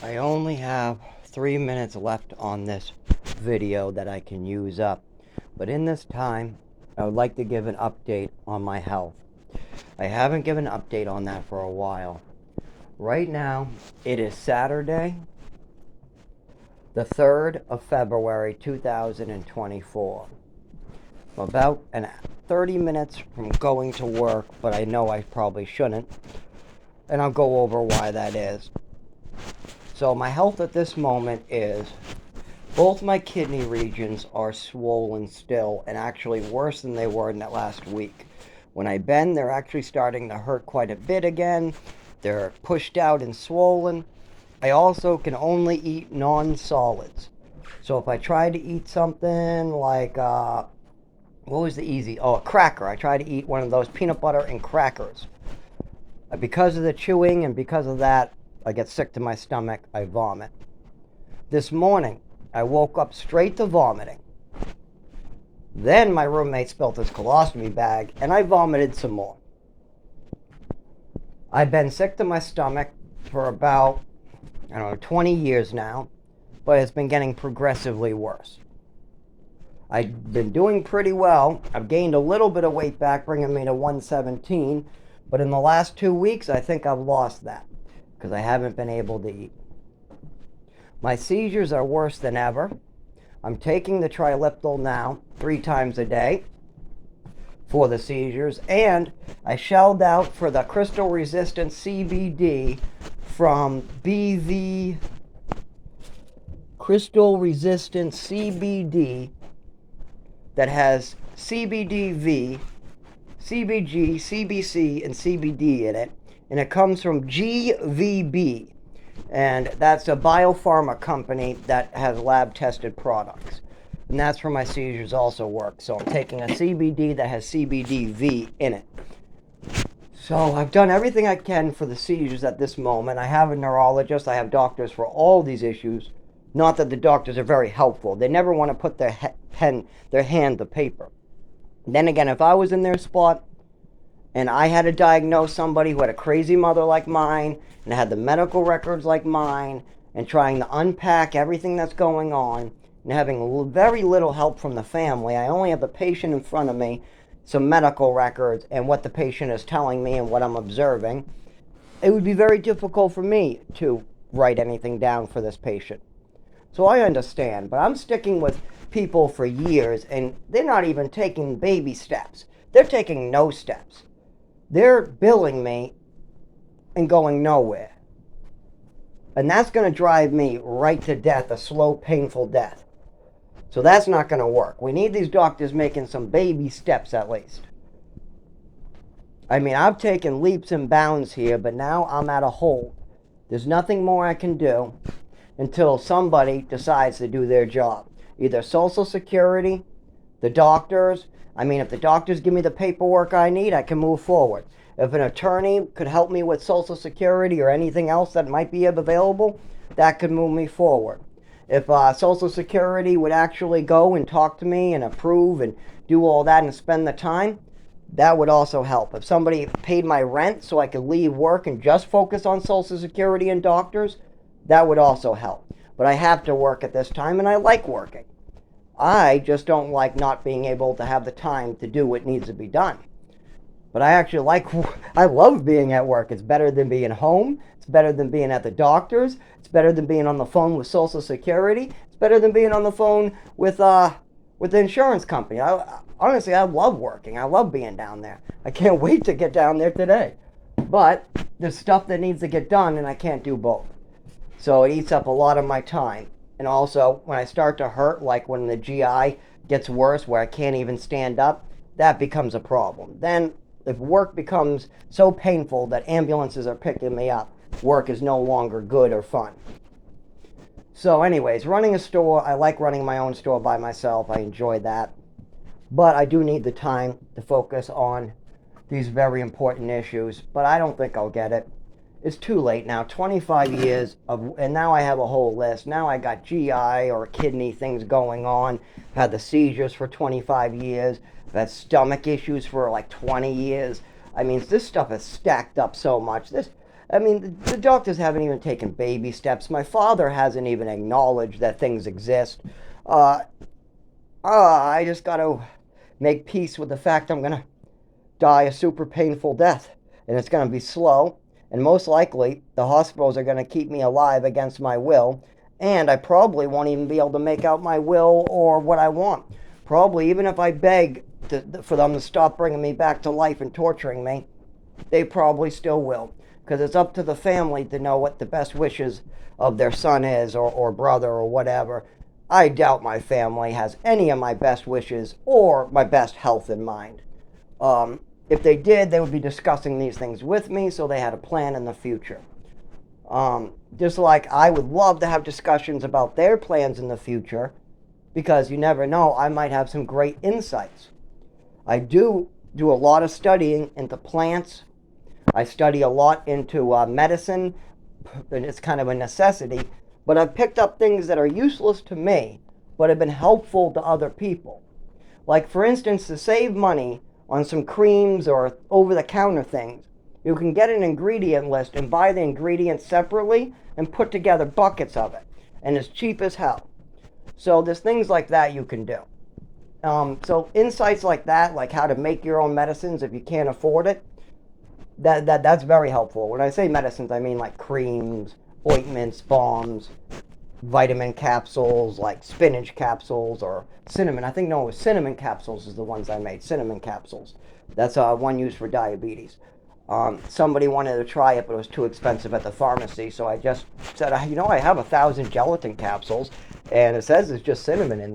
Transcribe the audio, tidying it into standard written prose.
I only have 3 minutes left on this video that I can use up. But in this time, I would like to give an update on my health. I haven't given an update on that for a while. Right now, it is Saturday, the 3rd of February, 2024. I'm about 30 minutes from going to work, but I know I probably shouldn't. And I'll go over why that is. So my health at this moment is both my kidney regions are swollen still, and actually worse than they were in that last week. When I bend, they're actually starting to hurt quite a bit again. They're pushed out and swollen. I also can only eat non-solids. So if I try to eat something like, what was the easy? Oh, a cracker. I try to eat one of those peanut butter and crackers. Because of the chewing and because of that, I get sick to my stomach. I vomit. This morning, I woke up straight to vomiting. Then my roommate spilled his colostomy bag, and I vomited some more. I've been sick to my stomach for about, 20 years now, but it's been getting progressively worse. I've been doing pretty well. I've gained a little bit of weight back, bringing me to 117, but in the last 2 weeks, I think I've lost that because I haven't been able to eat. My seizures are worse than ever. I'm taking the Trileptal now 3 times a day for the seizures, and I shelled out for the crystal resistant CBD from BV Crystal Resistant CBD that has CBDV, CBG, CBC, and CBD in it, and it comes from GVB. And that's a biopharma company that has lab-tested products. And that's where my seizures also work. So I'm taking a CBD that has CBDV in it. So I've done everything I can for the seizures at this moment. I have a neurologist. I have doctors for all these issues. Not that the doctors are very helpful. They never want to put their hand to paper. Then again, if I was in their spot, and I had to diagnose somebody who had a crazy mother like mine, and had the medical records like mine, and trying to unpack everything that's going on, and having very little help from the family. I only have the patient in front of me, some medical records, and what the patient is telling me and what I'm observing. It would be very difficult for me to write anything down for this patient. So I understand, but I'm sticking with people for years, and they're not even taking baby steps. They're taking no steps. They're billing me and going nowhere. And that's going to drive me right to death, a slow, painful death. So that's not going to work. We need these doctors making some baby steps at least. I mean, I've taken leaps and bounds here, but now I'm at a hold. There's nothing more I can do until somebody decides to do their job. Either Social Security, the doctors. I mean, if the doctors give me the paperwork I need, I can move forward. If an attorney could help me with Social Security or anything else that might be available, that could move me forward. If Social Security would actually go and talk to me and approve and do all that and spend the time, that would also help. If somebody paid my rent so I could leave work and just focus on Social Security and doctors, that would also help. But I have to work at this time, and I like working. I just don't like not being able to have the time to do what needs to be done. But I love being at work. It's better than being home. It's better than being at the doctor's. It's better than being on the phone with Social Security. It's better than being on the phone with the insurance company. Honestly, I love working. I love being down there. I can't wait to get down there today. But there's stuff that needs to get done, and I can't do both. So it eats up a lot of my time. And also, when I start to hurt, like when the GI gets worse, where I can't even stand up, that becomes a problem. Then, if work becomes so painful that ambulances are picking me up, work is no longer good or fun. So anyways, running a store, I like running my own store by myself. I enjoy that. But I do need the time to focus on these very important issues. But I don't think I'll get it. It's too late now. 25 years and now I have a whole list. Now I got GI or kidney things going on. I've had the seizures for 25 years. I've had stomach issues for like 20 years. I mean, this stuff is stacked up so much. I mean, the doctors haven't even taken baby steps. My father hasn't even acknowledged that things exist. Uh, I just got to make peace with the fact I'm going to die a super painful death. And it's going to be slow. And most likely, the hospitals are going to keep me alive against my will. And I probably won't even be able to make out my will or what I want. Probably, even if I beg for them to stop bringing me back to life and torturing me, they probably still will. Because it's up to the family to know what the best wishes of their son is, or brother, or whatever. I doubt my family has any of my best wishes or my best health in mind. If they did, they would be discussing these things with me, so they had a plan in the future. Just like I would love to have discussions about their plans in the future, because you never know, I might have some great insights. I do a lot of studying into plants. I study a lot into medicine, and it's kind of a necessity. But I've picked up things that are useless to me, but have been helpful to other people. Like, for instance, to save money on some creams or over-the-counter things, you can get an ingredient list and buy the ingredients separately and put together buckets of it. And it's cheap as hell. So there's things like that you can do. So insights like that, like how to make your own medicines if you can't afford it, that's very helpful. When I say medicines, I mean like creams, ointments, balms, vitamin capsules, like spinach capsules or cinnamon. I think, no, it was cinnamon capsules is the ones I made. Cinnamon capsules. That's one used for diabetes. Somebody wanted to try it, but it was too expensive at the pharmacy, so I just said, I have 1,000 gelatin capsules, and it says it's just cinnamon in there.